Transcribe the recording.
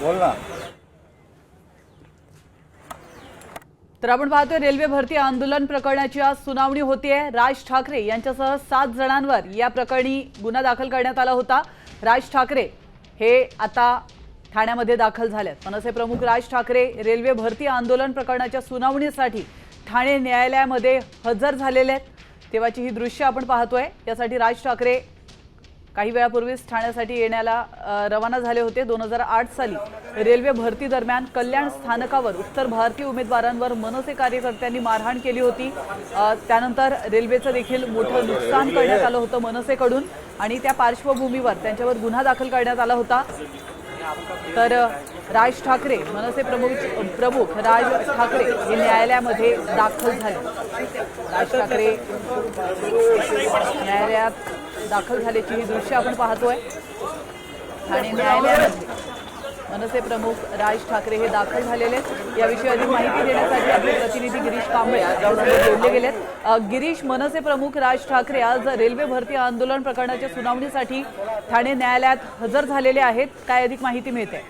बोल ना। तर आपण पाहतोय रेल्वे भरती आंदोलन प्रकरणाची आज सुनावणी होतीये। राज ठाकरे यांच्यासह 7 जणांवर या प्रकरणी गुन्हा दाखल करण्यात आला होता। राज ठाकरे हे आता ठाण्यामध्ये दाखल झालेत। मनसे प्रमुख राज ठाकरे रेल्वे भरती आंदोलन प्रकरणाच्या सुनावणीसाठी ठाणे न्यायालयामध्ये हजर झालेले आहेत। तेव्हाची ही दृश्य आपण पाहतोय। यासाठी राज ठाकरे काही वेळापूर्वीच ठाण्यासाठी येण्याला रवाना झाले होते। 2008 साली रेल्वे भरती दरम्यान कल्याण स्थानकावर उत्तर भारतीय उमेदवारांवर मनसे कार्यकर्त्यांनी मारहाण केली होती। त्यानंतर रेल्वेचं देखील मोठं नुकसान करण्यात आलं होतं मनसेकडून आणि त्या पार्श्वभूमीवर त्यांच्यावर गुन्हा दाखल करण्यात आला होता। तर राज ठाकरे मनसे प्रमुख राज ठाकरे हे न्यायालयामध्ये दाखल झाले। राज ठाकरे न्यायालयात दाखल झाल्याची ही दृश्य आपण पाहतोय। ठाणे न्यायालयामध्ये मनसे प्रमुख राज ठाकरे हे दाखल झालेले आहेत। याविषयी अधिक माहिती देण्यासाठी आपले प्रतिनिधी गिरीश कांबळे आपल्यासोबत जोडले गेलेत। गिरीश, मनसे प्रमुख राज ठाकरे आज रेल्वे भरती आंदोलन प्रकरणाच्या सुनावणीसाठी ठाणे न्यायालयात हजर झालेले आहेत। काय अधिक माहिती मिळते?